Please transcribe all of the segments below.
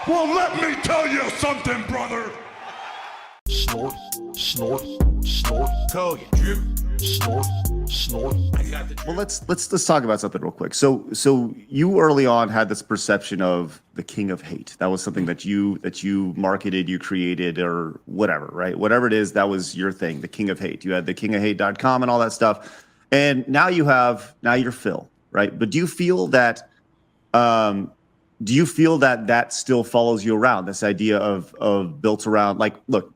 Well, let me tell you something, brother. Snort, snort, snort. Code drip. Snort, snort. I got the drip. Well, let's talk about something real quick. So you early on had this perception of the king of hate. That was something that you marketed, you created, or whatever, right? Whatever it is, that was your thing, the king of hate. You had the kingofhate.com and all that stuff. And now you're Phil, right? But do you feel that that still follows you around? This idea of built around, like, look,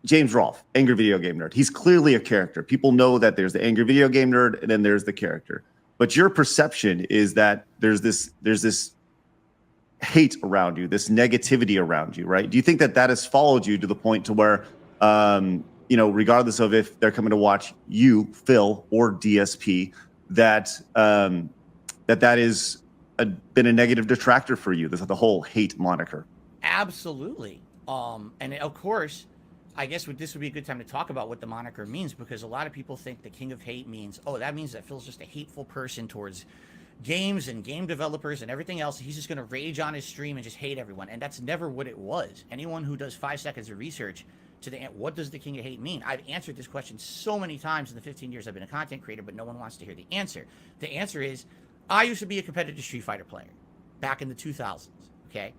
James Rolfe, angry video game nerd. He's clearly a character. People know that there's the angry video game nerd and then there's the character. But your perception is that there's this hate around you, this negativity around you, right? Do you think that has followed you to the point to where, regardless of if they're coming to watch you, Phil, or DSP, that is been a negative detractor for you, the whole hate moniker? Absolutely. And of course, I guess this would be a good time to talk about what the moniker means, because a lot of people think the king of hate means, oh, that means that Phil's just a hateful person towards games and game developers and everything else. He's just going to rage on his stream and just hate everyone. And that's never what it was. Anyone who does 5 seconds of research to what does the king of hate mean? I've answered this question so many times in the 15 years I've been a content creator, but no one wants to hear the answer. The answer is, I used to be a competitive Street Fighter player back in the 2000s, okay?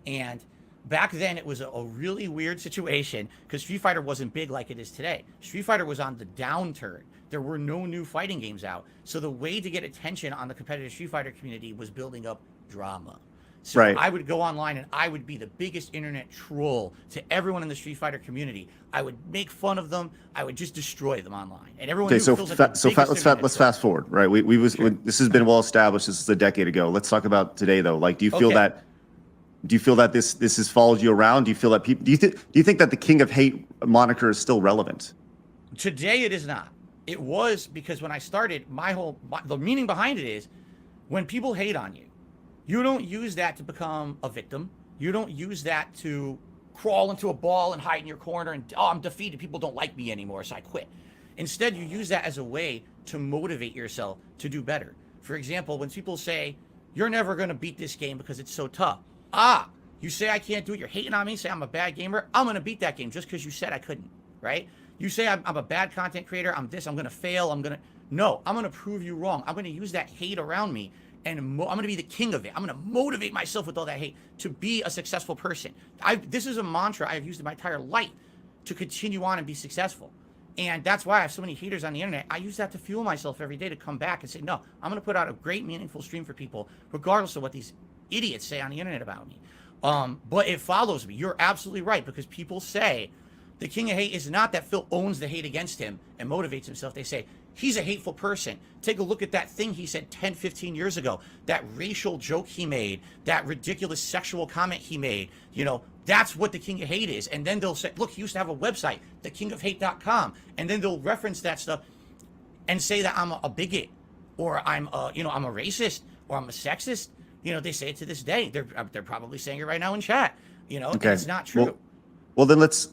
And back then, it was a really weird situation because Street Fighter wasn't big like it is today. Street Fighter was on the downturn. There were no new fighting games out. So the way to get attention on the competitive Street Fighter community was building up drama. So right. I would go online and I would be the biggest internet troll to everyone in the Street Fighter community. I would make fun of them. I would just destroy them online. And everyone okay, knew let's fast forward, right? Sure. This has been well established. This is a decade ago. Let's talk about today, though. Like, do you feel that this has followed you around? Do you feel that people do you think that the king of hate moniker is still relevant? Today it is not. It was, because when I started, the meaning behind it is, when people hate on you, you don't use that to become a victim. You don't use that to crawl into a ball and hide in your corner and, oh, I'm defeated, people don't like me anymore, so I quit. Instead, you use that as a way to motivate yourself to do better. For example, when people say, you're never going to beat this game because it's so tough. You say I can't do it, you're hating on me, say I'm a bad gamer, I'm going to beat that game just because you said I couldn't, right? You say I'm a bad content creator, I'm going to fail, I'm going to prove you wrong. I'm going to use that hate around me, and I'm going to be the king of it. I'm going to motivate myself with all that hate to be a successful person. This is a mantra I've used in my entire life to continue on and be successful. And that's why I have so many haters on the internet. I use that to fuel myself every day to come back and say, no, I'm going to put out a great, meaningful stream for people, regardless of what these idiots say on the internet about me. But it follows me. You're absolutely right, because people say the king of hate is not that Phil owns the hate against him and motivates himself. They say he's a hateful person. Take a look at that thing he said 10, 15 years ago, that racial joke he made, that ridiculous sexual comment he made. That's what the king of hate is. And then they'll say, look, he used to have a website, thekingofhate.com. And then they'll reference that stuff and say that I'm a bigot, or I'm a racist, or I'm a sexist. They say it to this day. They're probably saying it right now in chat. Okay. It's not true. Well, then let's.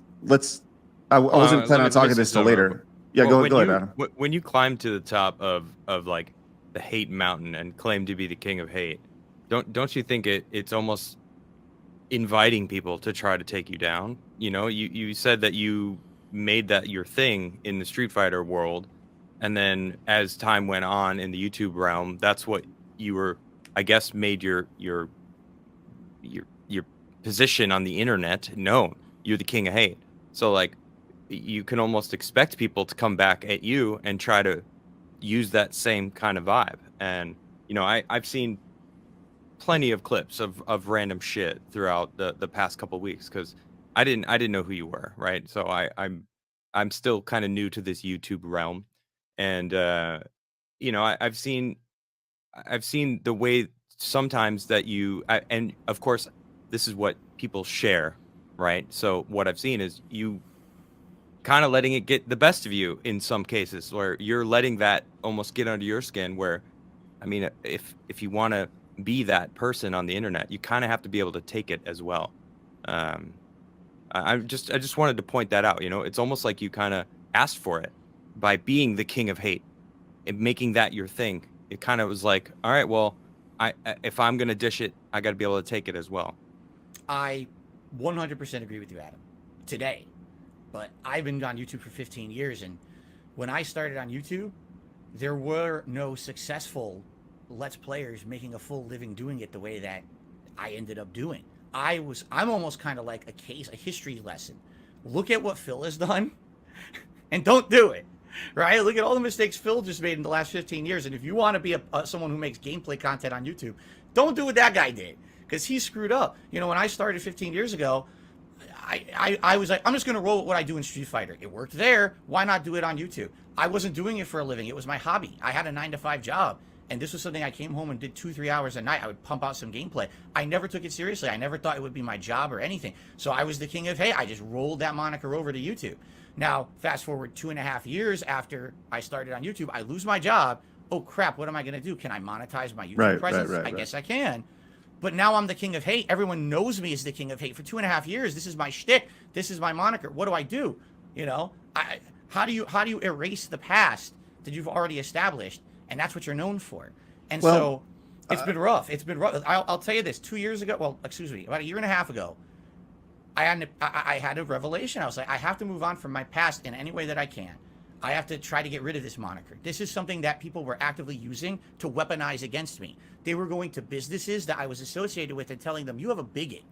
I wasn't planning on talking this till later. Yeah, go ahead, Adam. When you climb to the top of like the hate mountain and claim to be the king of hate, don't you think it's almost inviting people to try to take you down? You said that you made that your thing in the Street Fighter world, and then as time went on in the YouTube realm, that's what you were, I guess, made your position on the internet known. You're the king of hate. So like, you can almost expect people to come back at you and try to use that same kind of vibe. And I've seen plenty of clips of random shit throughout the past couple of weeks, because I didn't know who you were, right? So I'm still kind of new to this YouTube realm, and I've seen the way sometimes that and of course this is what people share, right? So what I've seen is you kind of letting it get the best of you in some cases, where you're letting that almost get under your skin, where, I mean, if you want to be that person on the internet, you kind of have to be able to take it as well. I just wanted to point that out. It's almost like you kind of asked for it by being the king of hate and making that your thing. It kind of was like, all right, well, if I'm going to dish it, I got to be able to take it as well. I 100% agree with you, Adam, today. But I've been on YouTube for 15 years, and when I started on YouTube, there were no successful Let's Players making a full living doing it the way that I ended up doing. I'm almost kind of like a history lesson. Look at what Phil has done, and don't do it. Right? Look at all the mistakes Phil just made in the last 15 years. And if you want to be someone who makes gameplay content on YouTube, don't do what that guy did, because he screwed up. You know, when I started 15 years ago, I was like, I'm just going to roll with what I do in Street Fighter. It worked there. Why not do it on YouTube? I wasn't doing it for a living. It was my hobby. I had a 9-to-5 job. And this was something I came home and did 2-3 hours a night. I would pump out some gameplay. I never took it seriously. I never thought it would be my job or anything. So I was the king of, hey, I just rolled that moniker over to YouTube. Now, fast forward 2.5 years after I started on YouTube, I lose my job. Oh, crap, what am I going to do? Can I monetize my YouTube presence? I guess I can. But now I'm the king of hate. Everyone knows me as the king of hate. For 2.5 years, this is my shtick. This is my moniker. What do? You know, how do you erase the past that you've already established? And that's what you're known for. And so it's been rough. It's been rough. I'll tell you this. 2 years ago, well, excuse me, about 1.5 years ago, I had a revelation. I was like, I have to move on from my past in any way that I can. I have to try to get rid of this moniker. This is something that people were actively using to weaponize against me. They were going to businesses that I was associated with and telling them, you have a bigot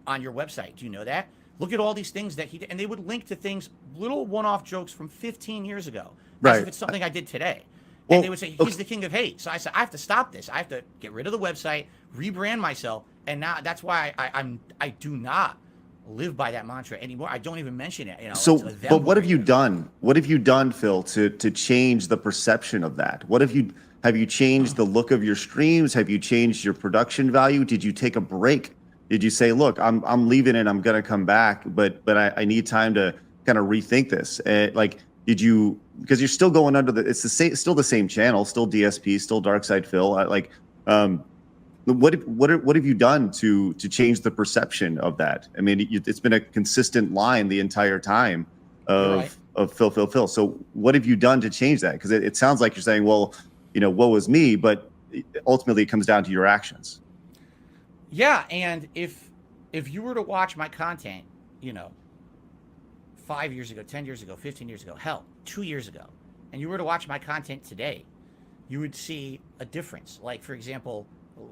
on your website. Do you know that? Look at all these things that he did. And they would link to things, little one-off jokes from 15 years ago. As if it's something I did today. And they would say, he's the king of hate. So I said, I have to stop this. I have to get rid of the website, rebrand myself. And now that's why I do not live by that mantra anymore. I don't even mention it. You know, so, but what have you done? What have you done, Phil, to change the perception of that? What have you changed the look of your streams? Have you changed your production value? Did you take a break? Did you say, look, I'm leaving and I'm going to come back, but I need time to kind of rethink this? Like, did you, because you're still going under it's the same, still the same channel, still DSP, still Darkside Phil. What have you done to change the perception of that? I mean, it's been a consistent line the entire time of Phil. So what have you done to change that? Because it sounds like you're saying, well, you know, woe is me, but ultimately it comes down to your actions. Yeah, and if you were to watch my content, you know, 5 years ago, 10 years ago, 15 years ago, hell, 2 years ago, and you were to watch my content today, you would see a difference. Like, for example,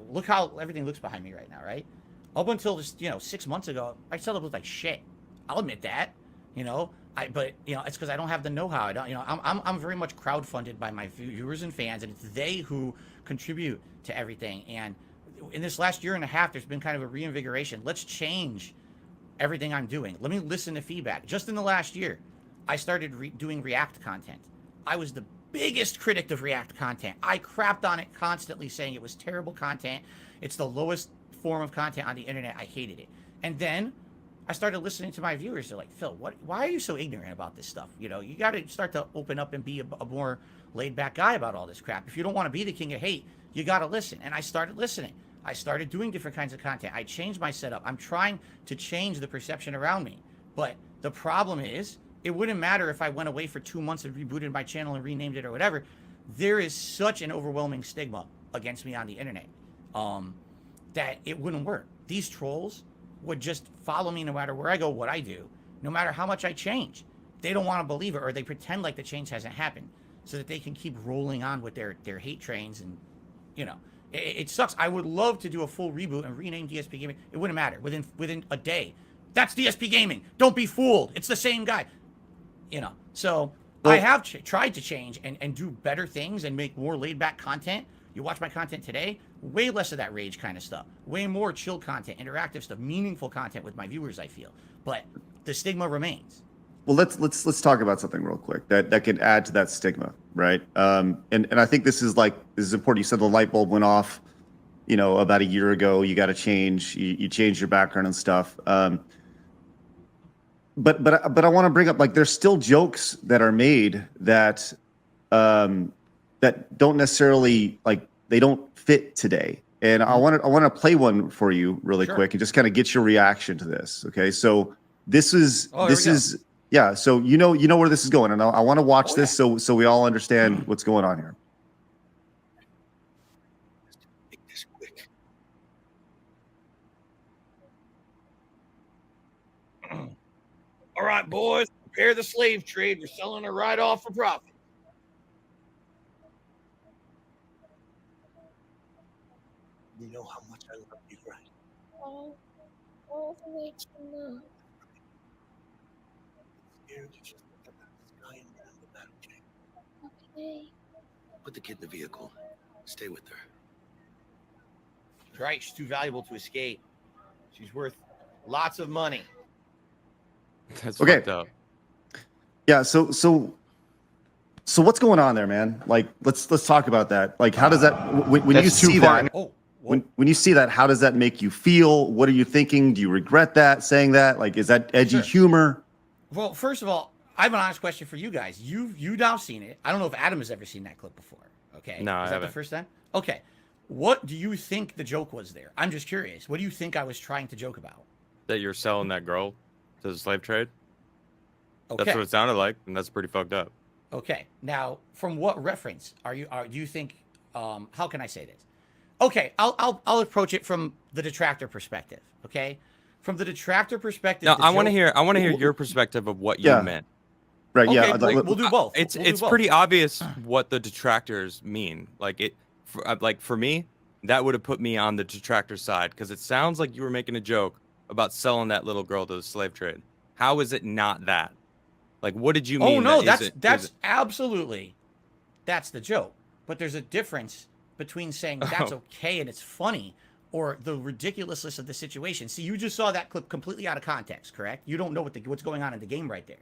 look how everything looks behind me right now, right? Up until just, 6 months ago, I still looked like shit. I'll admit that, but it's because I don't have the know-how. I don't, I'm very much crowdfunded by my viewers and fans, and it's they who contribute to everything. And in this last 1.5 years, there's been kind of a reinvigoration. Let's change everything I'm doing. Let me listen to feedback. Just in the last year, I started doing React content. I was the biggest critic of React content. I crapped on it constantly, saying it was terrible content. It's the lowest form of content on the internet. I hated it. And then I started listening to my viewers. They're like, Phil, why are you so ignorant about this stuff? You got to start to open up and be a more laid-back guy about all this crap. If you don't want to be the king of hate, you got to listen. And I started listening. I started doing different kinds of content. I changed my setup. I'm trying to change the perception around me. But the problem is, it wouldn't matter if I went away for 2 months and rebooted my channel and renamed it or whatever. There is such an overwhelming stigma against me on the internet that it wouldn't work. These trolls would just follow me no matter where I go, what I do, no matter how much I change. They don't want to believe it, or they pretend like the change hasn't happened so that they can keep rolling on with their hate trains. And, it sucks. I would love to do a full reboot and rename DSP Gaming. It wouldn't matter. Within a day, that's DSP Gaming. Don't be fooled. It's the same guy. So I have tried to change and do better things and make more laid-back content. You watch my content today, way less of that rage kind of stuff, way more chill content, interactive stuff, meaningful content with my viewers, I feel. But the stigma remains. Well, let's talk about something real quick that can add to that stigma, right? And I think this is important. You said the light bulb went off, about 1 year ago. You got to change. You changed your background and stuff. But I want to bring up, there's still jokes that are made that that don't necessarily they don't fit today. And I want to play one for you really quick and just kind of get your reaction to this. Okay, so this is yeah. So you know where this is going, and I want to watch this so we all understand what's going on here. All right, boys, prepare the slave trade. We're selling her right off for profit. You know how much I love you, right? all the way to the moon. Scared to just look at that sky and remember that, okay? Okay. Put the kid in the vehicle. Stay with her. Right, she's too valuable to escape. She's worth lots of money. That's Okay. fucked up. Yeah. So what's going on there, man? Like, let's talk about that. Like, how does that when you That's too see far. that? Oh, When you see that, how does that make you feel? What are you thinking? Do you regret that saying that? Like, is that edgy Sure. humor? well, first of all, I have an honest question for you guys. You've now seen it. I don't know if Adam has ever seen that clip before. Okay. No, I Is that haven't. the first time? Okay. What do you think the joke was there? I'm just curious. What do you think I was trying to joke about? That you're selling that girl to the slave trade. Okay. That's what it sounded like, and that's pretty fucked up. Okay. Now, from what reference do you think? How can I say this? Okay, I'll approach it from the detractor perspective. Okay, from the detractor perspective. No, the I want to joke- hear your perspective of what you Yeah. meant. Right. Okay, Yeah. we'll do both. It's We'll do it's both. pretty obvious what the detractors mean. Like for me, that would have put me on the detractor side because it sounds like you were making a joke about selling that little girl to the slave trade. How is it not that? Like, what did you mean? Oh no, that that's absolutely that's the joke. But there's a difference between saying that's okay and it's funny or the ridiculousness of the situation. See, you just saw that clip completely out of context, correct? You don't know what's going on in the game right there.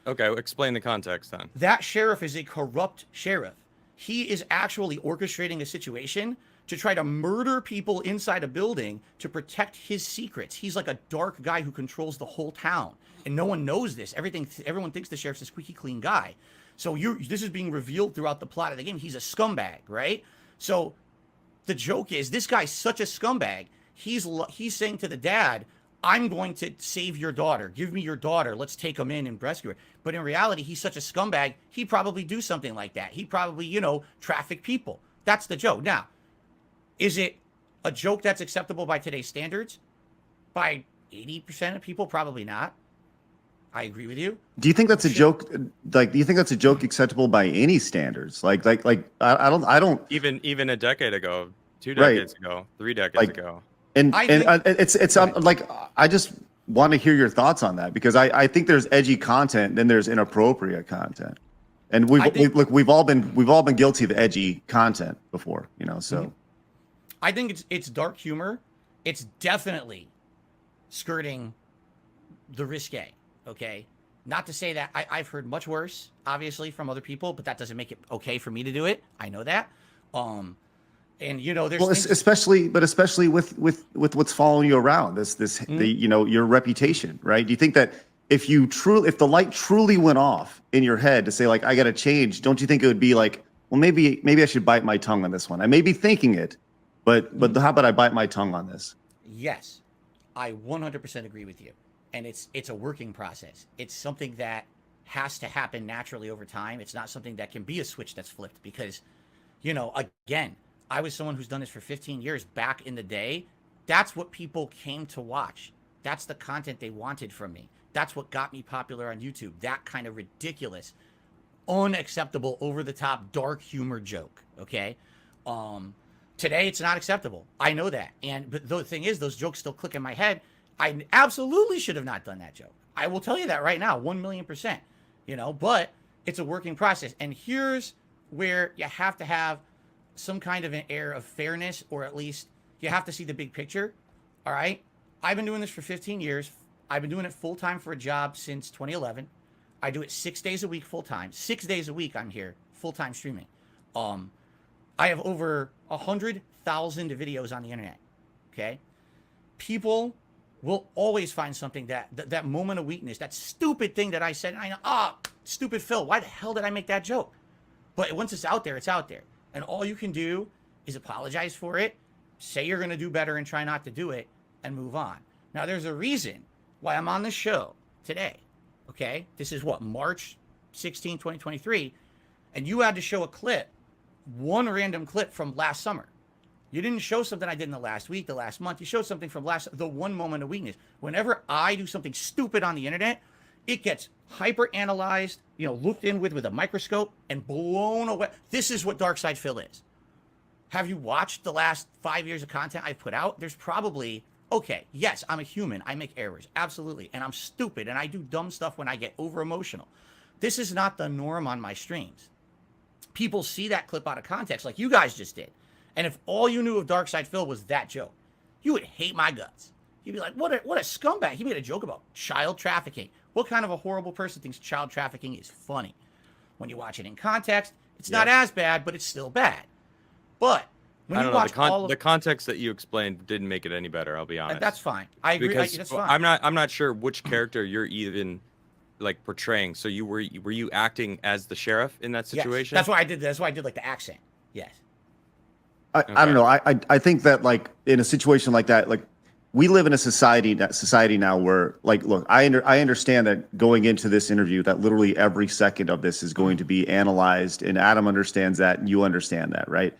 Okay, well, explain the context then. That sheriff is a corrupt sheriff. He is actually orchestrating a situation to try to murder people inside a building to protect his secrets. He's like a dark guy who controls the whole town, and no one knows this. Everyone thinks the sheriff's a squeaky clean guy. So this is being revealed throughout the plot of the game. He's a scumbag, right? So the joke is this guy's such a scumbag. He's saying to the dad, I'm going to save your daughter. Give me your daughter. Let's take him in and rescue her. But in reality, he's such a scumbag. He'd probably do something like that. He'd probably, traffic people. That's the joke. Now, is it a joke that's acceptable by today's standards? By 80% of people, probably not. I agree with you. Do you think that's a joke? Like, do you think that's a joke acceptable by any standards? I don't. Even a decade ago, 2 Right. decades ago, 3 decades Like- ago. And I and think- it's like I just want to hear your thoughts on that because I think there's edgy content, then there's inappropriate content, and we've all been guilty of edgy content before, So I think it's dark humor. It's definitely skirting the risque. Okay, not to say that I've heard much worse, obviously, from other people, but that doesn't make it okay for me to do it. I know that. And there's things- especially with what's following you around your reputation, right? Do you think that if the light truly went off in your head to say like I got to change, don't you think it would be like, well, maybe I should bite my tongue on this one? I may be thinking it, but how about I bite my tongue on this? Yes, I 100% agree with you. And it's a working process. It's something that has to happen naturally over time. It's not something that can be a switch that's flipped because, again, I was someone who's done this for 15 years back in the day. That's what people came to watch. That's the content they wanted from me. That's what got me popular on YouTube. That kind of ridiculous, unacceptable, over-the-top, dark humor joke, okay? Today, it's not acceptable. I know that. But the thing is, those jokes still click in my head. I absolutely should have not done that joke. I will tell you that right now, 1,000,000%. But it's a working process. And here's where you have to have some kind of an air of fairness, or at least you have to see the big picture. All right. I've been doing this for 15 years. I've been doing it full time for a job since 2011. I do it 6 days a week, full time. 6 days a week, I'm here, full time streaming. I have over 100,000 videos on the internet. Okay. People will always find something that moment of weakness, that stupid thing that I said. And I know, stupid Phil, why the hell did I make that joke? But once it's out there, it's out there. And all you can do is apologize for it, say you're going to do better and try not to do it, and move on. Now, there's a reason why I'm on this show today, okay? This is March 16, 2023, and you had to show a clip, one random clip from last summer. You didn't show something I did in the last week, the last month. You showed something from the one moment of weakness. Whenever I do something stupid on the internet, It gets hyper analyzed, looked in with a microscope and blown away. This is what Dark Side Phil is. Have you watched the last 5 years of content I've put out? There's probably, okay, yes, I'm a human. I make errors, absolutely. And I'm stupid and I do dumb stuff when I get over emotional. This is not the norm on my streams. People see that clip out of context like you guys just did. And if all you knew of Dark Side Phil was that joke, you would hate my guts. You'd be like, what a scumbag. He made a joke about child trafficking. What kind of a horrible person thinks child trafficking is funny? When you watch it in context, it's not as bad, but it's still bad. But when I you don't know. watch all of The context that you explained didn't make it any better. I'll be honest. that's fine. I agree. Because That's fine. I'm not sure which character you're even like portraying. So were you acting as the sheriff in that Yes. situation? That's why I did. That's why I did like the accent. Yes. I don't know. I think that like in a situation like that, like we live in a society now where like, look, I understand that going into this interview that literally every second of this is going to be analyzed, and Adam understands that and you understand that, right?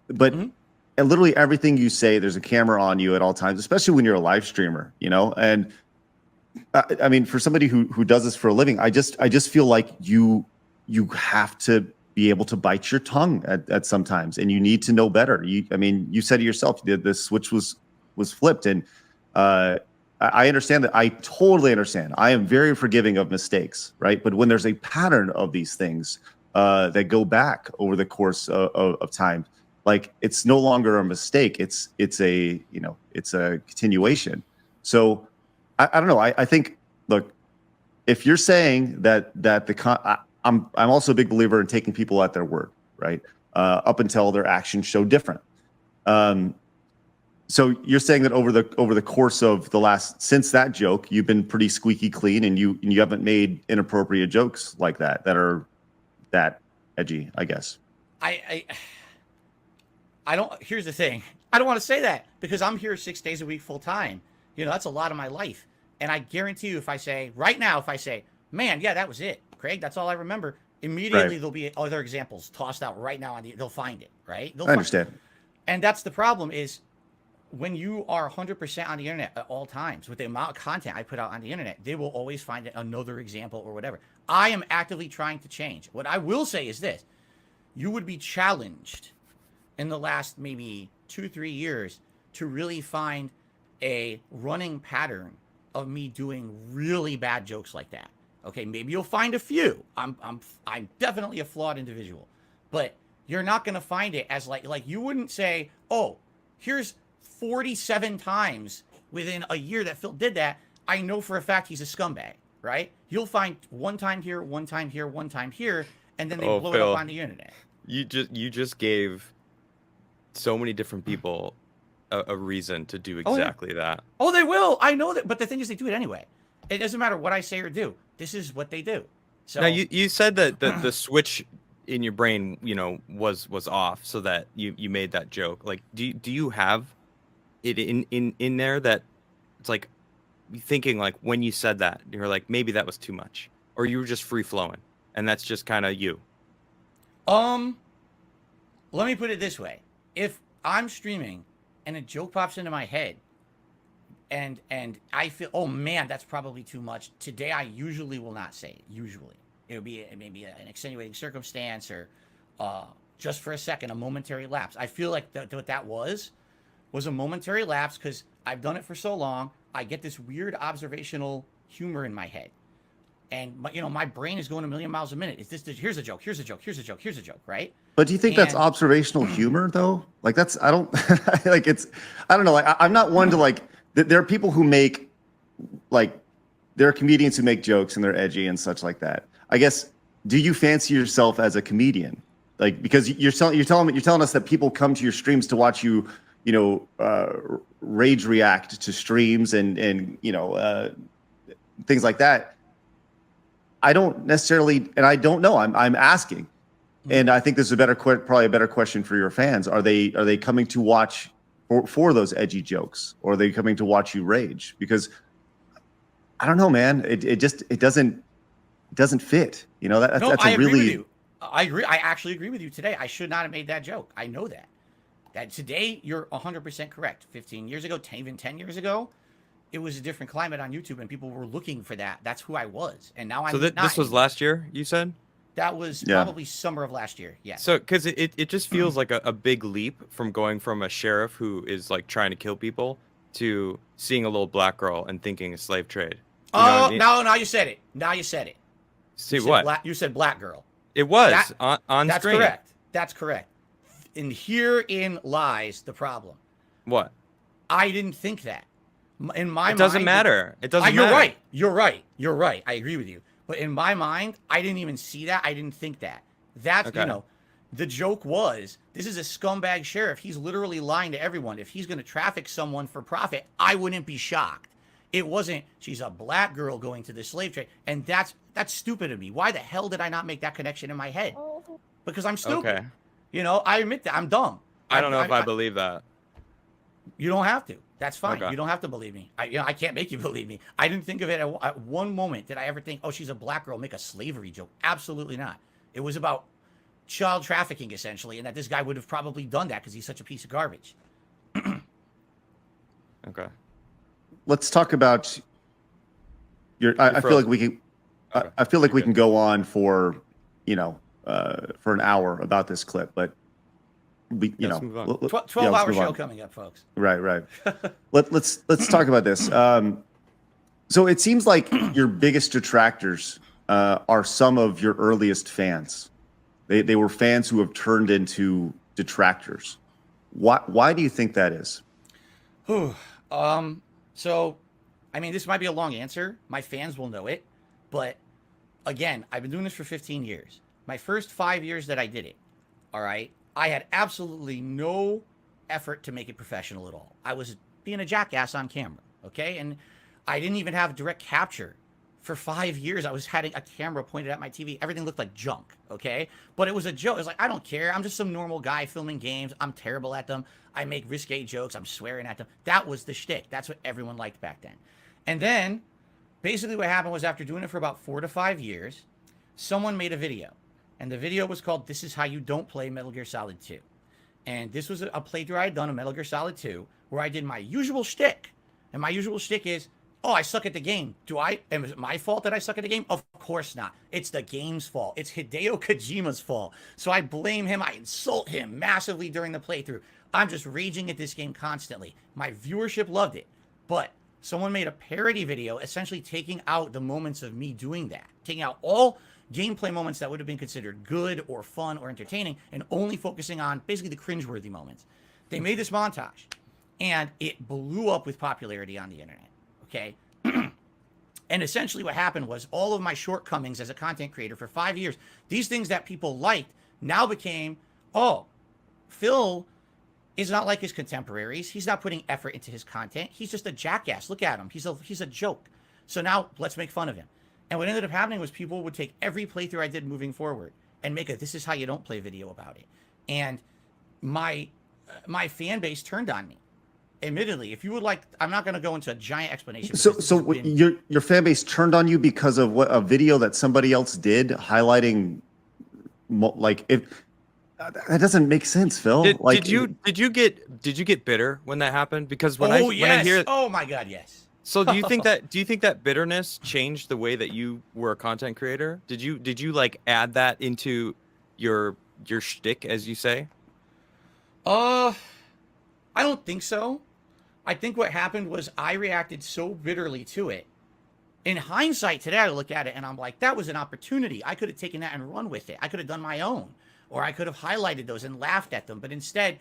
But and literally everything you say, there's a camera on you at all times, especially when you're a live streamer, and I mean, for somebody who does this for a living, I just feel like you have to be able to bite your tongue at sometimes, and you need to know better. You said it yourself, the switch was flipped, and I understand that. I totally understand. I am very forgiving of mistakes, right? But when there's a pattern of these things that go back over the course of time, like it's no longer a mistake. It's a continuation. So I don't know. I think, look, if you're saying that I'm also a big believer in taking people at their word, right? Up until their actions show different. So you're saying that over the course of since that joke, you've been pretty squeaky clean, and you haven't made inappropriate jokes like that are that edgy, I guess. I don't. Here's the thing. I don't want to say that because I'm here 6 days a week full time. That's a lot of my life. And I guarantee you, if I say, man, yeah, that was it, Craig, that's all I remember, immediately there'll be other examples tossed out right now. They'll find it, right? I understand. And that's the problem is when you are 100% on the internet at all times, with the amount of content I put out on the internet, they will always find another example or whatever. I am actively trying to change. What I will say is this. You would be challenged in the last maybe 2-3 years to really find a running pattern of me doing really bad jokes like that. Okay, maybe you'll find a few. I'm definitely a flawed individual, but you're not going to find it as like you wouldn't say, oh, here's 47 times within a year that Phil did that. I know for a fact he's a scumbag, right? You'll find one time here, one time here, one time here, and then they blow it up on the internet. You just gave so many different people a reason to do exactly that. Oh, they will. I know that. But the thing is, they do it anyway. It doesn't matter what I say or do. This is what they do. So now you said that the switch in your brain, was off, so that you made that joke. Like, do you have it in there that it's like thinking like when you said that you're like maybe that was too much, or you were just free flowing, and that's just kind of you? Let me put it this way: if I'm streaming and a joke pops into my head, and I feel, oh man, that's probably too much today, I usually will not say it. Usually, it'll be maybe an extenuating circumstance, or just for a second, a momentary lapse. I feel like what that was a momentary lapse because I've done it for so long. I get this weird observational humor in my head, and my brain is going a million miles a minute. Here's a joke, here's a joke, here's a joke, here's a joke, right? But do you think that's observational humor though? Like I don't like I don't know. Like I'm not one to like. There are people who make there are comedians who make jokes and they're edgy and such like that. I guess, do you fancy yourself as a comedian? Like, because you're telling us that people come to your streams to watch you, rage react to streams and things like that. I don't necessarily, and I don't know. I'm asking, and I think this is probably a better question for your fans. Are they coming to watch for those edgy jokes, or are they coming to watch you rage? Because I don't know, man. It doesn't fit. That's I a agree really. with you. I agree. I actually agree with you today. I should not have made that joke. I know that. That today you're 100% correct. 15 years ago, even 10 years ago, it was a different climate on YouTube, and people were looking for that. That's who I was, and now I'm So not this was anymore. last year, you said? That was Yeah. probably summer of last year. Yes. So, because it just feels like a big leap from going from a sheriff who is like trying to kill people to seeing a little black girl and thinking a slave trade. You know what I Oh, mean? no, now you said it. Now you said it. See You said what? you said black girl. It was That- on That's screen. correct. That's correct. And herein lies the problem. What? I didn't think that. In my It doesn't mind, matter. It doesn't You're matter. right. You're right. You're right. I agree with you. But in my mind, I didn't even see that. I didn't think that. That's, Okay. you know, the joke was, this is a scumbag sheriff. He's literally lying to everyone. If he's going to traffic someone for profit, I wouldn't be shocked. It wasn't, she's a black girl going to the slave trade. And that's stupid of me. Why the hell did I not make that connection in my head? Because I'm stupid. Okay. You know, I admit that. I'm dumb. I don't know if I believe that. You don't have to. That's fine. Okay. You don't have to believe me. I can't make you believe me. I didn't think of it at one moment. Did I ever think, oh, she's a black girl, make a slavery joke? Absolutely not. It was about child trafficking, essentially, and that this guy would have probably done that because he's such a piece of garbage. Okay. Let's talk about your. I feel like we can. Okay. I feel like You're we good. can go on for, for an hour about this clip, but we, Let's move on. 12-hour show coming up, folks. Right. Let's talk about this. So it seems like your biggest detractors are some of your earliest fans. They were fans who have turned into detractors. Why do you think that is? So, I mean, this might be a long answer. My fans will know it. But again, I've been doing this for 15 years. My first 5 years that I did it, all right, I had absolutely no effort to make it professional at all. I was being a jackass on camera, okay? And I didn't even have direct capture. For 5 years, I was having a camera pointed at my TV. Everything looked like junk, okay? But it was a joke. It was like, I don't care. I'm just some normal guy filming games. I'm terrible at them. I make risque jokes. I'm swearing at them. That was the shtick. That's what everyone liked back then. And then, basically what happened was after doing it for about 4 to 5 years, someone made a video. And the video was called, This Is How You Don't Play Metal Gear Solid 2. And this was a playthrough I had done of Metal Gear Solid 2, where I did my usual shtick. And my usual shtick is, oh, I suck at the game. Is it my fault that I suck at the game? Of course not. It's the game's fault. It's Hideo Kojima's fault. So I blame him. I insult him massively during the playthrough. I'm just raging at this game constantly. My viewership loved it. But someone made a parody video essentially taking out the moments of me doing that. Taking out all gameplay moments that would have been considered good or fun or entertaining and only focusing on basically the cringeworthy moments. They made this montage and it blew up with popularity on the internet. Okay. And essentially what happened was all of my shortcomings as a content creator for 5 years, these things that people liked now became, oh, Phil is not like his contemporaries. He's not putting effort into his content. He's just a jackass. Look at him. He's a joke. So now let's make fun of him. And what ended up happening was people would take every playthrough I did moving forward and make a This Is How You Don't Play video about it. And my fan base turned on me. Admittedly, if you would like, I'm not going to go into a giant explanation. So your fan base turned on you because of what a video that somebody else did highlighting, like if that doesn't make sense, Phil. Did you get bitter when that happened? Because when I hear, oh my God, yes. So do you think that bitterness changed the way that you were a content creator? Did you like add that into your shtick, as you say? I don't think so. I think what happened was I reacted so bitterly to it. In hindsight, today I look at it and I'm like, that was an opportunity. I could have taken that and run with it. I could have done my own, or I could have highlighted those and laughed at them. But instead,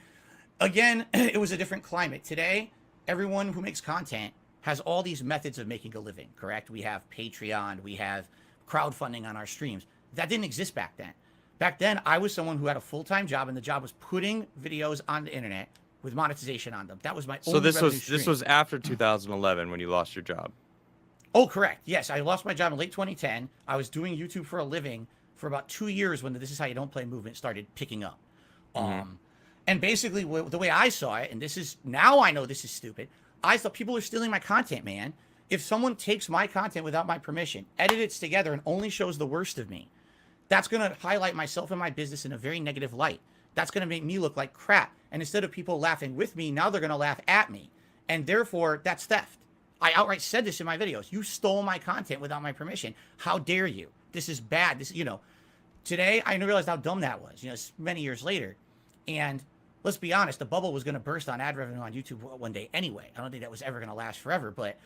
again, it was a different climate. Today, everyone who makes content has all these methods of making a living, correct? We have Patreon, we have crowdfunding on our streams. That didn't exist back then. Back then, I was someone who had a full-time job, and the job was putting videos on the internet with monetization on them. That was my only revenue stream. This was after 2011 when you lost your job. Oh, correct. Yes, I lost my job in late 2010. I was doing YouTube for a living for about 2 years when the This Is How You Don't Play movement started picking up. And basically, the way I saw it, and this is, now I know this is stupid, I thought people are stealing my content, man. If someone takes my content without my permission, edits it together, and only shows the worst of me, that's going to highlight myself and my business in a very negative light. That's going to make me look like crap. And instead of people laughing with me, now they're going to laugh at me. And therefore, that's theft. I outright said this in my videos. You stole my content without my permission. How dare you? This is bad. This, today I realized how dumb that was. It's many years later, and let's be honest, the bubble was going to burst on ad revenue on YouTube one day anyway. I don't think that was ever going to last forever, but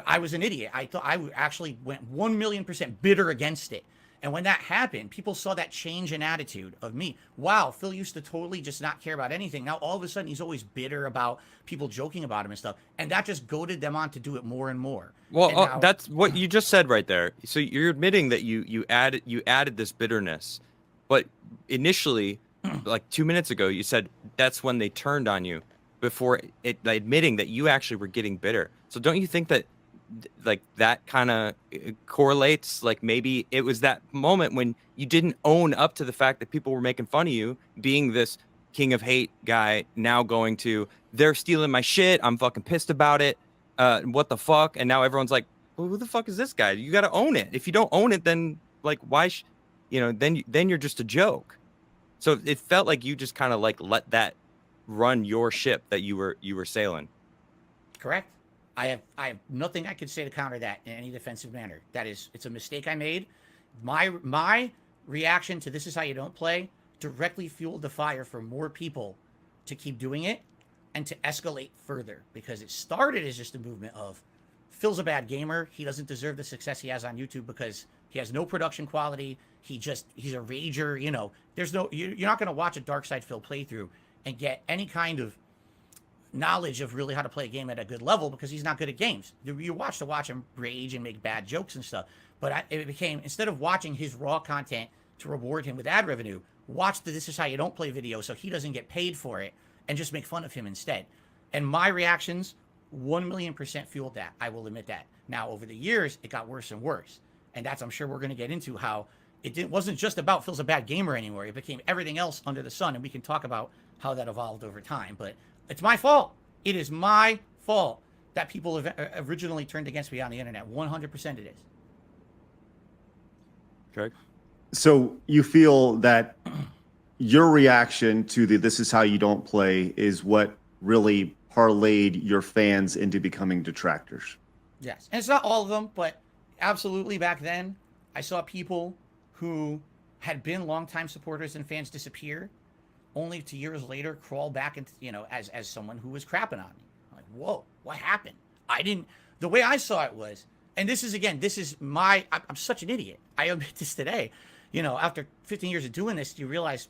I was an idiot. I thought I actually went 1,000,000% bitter against it. And when that happened, people saw that change in attitude of me. Wow, Phil used to totally just not care about anything. Now all of a sudden he's always bitter about people joking about him and stuff. And that just goaded them on to do it more and more. Well, and now, that's what you just said right there. So you're admitting that you added this bitterness, but initially, like 2 minutes ago, you said that's when they turned on you, before admitting that you actually were getting bitter. So don't you think that like that kind of correlates? Like maybe it was that moment when you didn't own up to the fact that people were making fun of you being this king of hate guy, now going to, they're stealing my shit, I'm fucking pissed about it, what the fuck? And now everyone's like, well, who the fuck is this guy? You got to own it. If you don't own it, then like why then you're just a joke. So it felt like you just kind of like let that run your ship that you were sailing. Correct. I have nothing I could say to counter that in any defensive manner. It's a mistake I made. My reaction to This Is How You Don't Play directly fueled the fire for more people to keep doing it and to escalate further, because it started as just a movement of Phil's a bad gamer. He doesn't deserve the success he has on YouTube because he has no production quality. He's a rager. You're not going to watch a Dark Side Phil playthrough and get any kind of knowledge of really how to play a game at a good level, because he's not good at games. You watch him rage and make bad jokes and stuff. But it became, instead of watching his raw content to reward him with ad revenue, watch the This Is How You Don't Play video so he doesn't get paid for it and just make fun of him instead. And my reactions 1,000,000% fueled that. I will admit that. Now, over the years, it got worse and worse. And I'm sure we're going to get into how it wasn't just about Phil's a bad gamer anymore. It became everything else under the sun. And we can talk about how that evolved over time. But it's my fault. It is my fault that people have originally turned against me on the internet. 100% it is. Okay. So you feel that your reaction to the This Is How You Don't Play is what really parlayed your fans into becoming detractors? Yes. And it's not all of them, but absolutely back then, I saw people who had been longtime supporters and fans disappear, only to years later crawl back into, as someone who was crapping on me. I'm like, whoa, what happened? The way I saw it was, and I'm such an idiot. I admit this today. After 15 years of doing this, you realize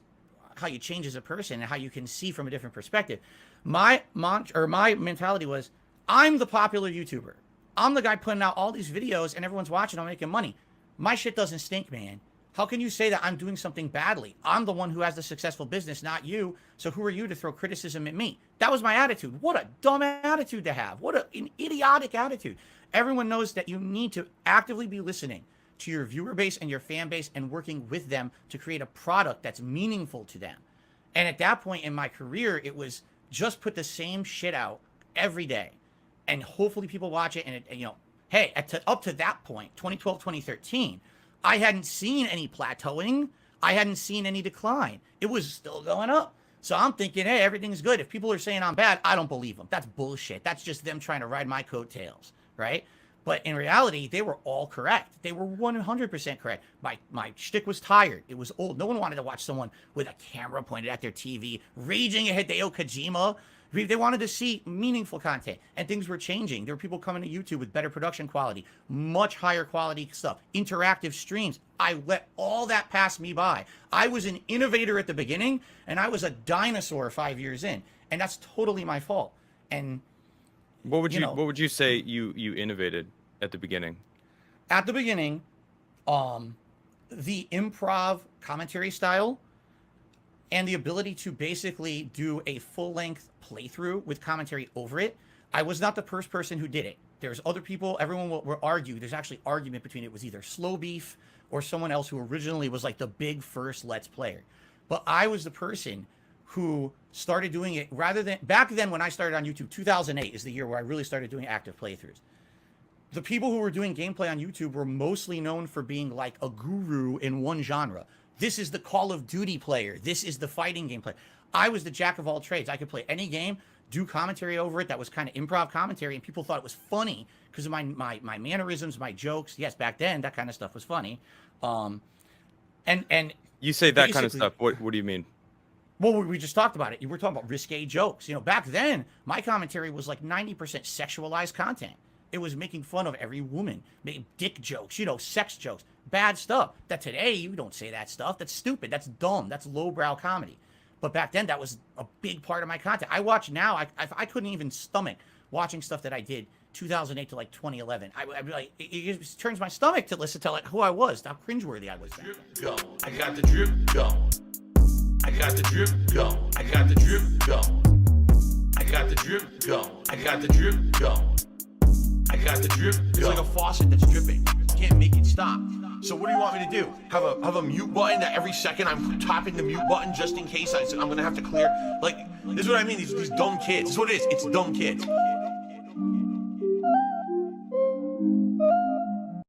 how you change as a person and how you can see from a different perspective. My mentality was, I'm the popular YouTuber. I'm the guy putting out all these videos and everyone's watching, I'm making money. My shit doesn't stink, man. How can you say that I'm doing something badly? I'm the one who has the successful business, not you. So who are you to throw criticism at me? That was my attitude. What a dumb attitude to have. What an idiotic attitude. Everyone knows that you need to actively be listening to your viewer base and your fan base and working with them to create a product that's meaningful to them. And at that point in my career, it was just put the same shit out every day. And hopefully people watch it. And hey, up to that point, 2012, 2013, I hadn't seen any plateauing. I hadn't seen any decline. It was still going up. So I'm thinking, hey, everything's good. If people are saying I'm bad, I don't believe them. That's bullshit. That's just them trying to ride my coattails, right? But in reality, they were all correct. They were 100% correct. My shtick was tired. It was old. No one wanted to watch someone with a camera pointed at their TV, raging at Hideo Kojima. They wanted to see meaningful content, and things were changing. There were people coming to YouTube with better production quality, much higher quality stuff, interactive streams. I let all that pass me by. I was an innovator at the beginning, and I was a dinosaur 5 years in, and that's totally my fault. And what would you say you innovated at the beginning? At the beginning, the improv commentary style and the ability to basically do a full-length playthrough with commentary over it. I was not the first person who did it. There's other people, everyone will argue. There's actually argument between it was either Slow Beef or someone else who originally was like the big first Let's Player. But I was the person who started doing it rather than, back then when I started on YouTube, 2008 is the year where I really started doing active playthroughs. The people who were doing gameplay on YouTube were mostly known for being like a guru in one genre. This is the Call of Duty player. This is the fighting game player. I was the jack of all trades. I could play any game. do commentary over it that was kind of improv commentary, and people thought it was funny because of my mannerisms, my jokes. Yes, back then that kind of stuff was funny. And You say that kind of basically- stuff. What do you mean? Well, we just talked about it. We're talking about risque jokes. You know, back then, my commentary was like 90% sexualized content. It was making fun of every woman, making dick jokes, you know, sex jokes, bad stuff. That today, you don't say that stuff. That's stupid. That's dumb. That's lowbrow comedy. But back then, that was a big part of my content. I watch now. I couldn't even stomach watching stuff that I did 2008 to like 2011. I'd be like, it just turns my stomach to listen to like who I was, how cringeworthy I was. Back then. Go. I got the drip. Go. I got the drip. Go. I got the drip. Go. I got the drip. Go. I got the drip. Go. I got the drip. It's like a faucet that's dripping. You can't make it stop. So what do you want me to do? Have a mute button that every second I'm tapping the mute button just in case I'm gonna have to clear? Like, this is what I mean. These dumb kids. This is what it is. It's dumb kids.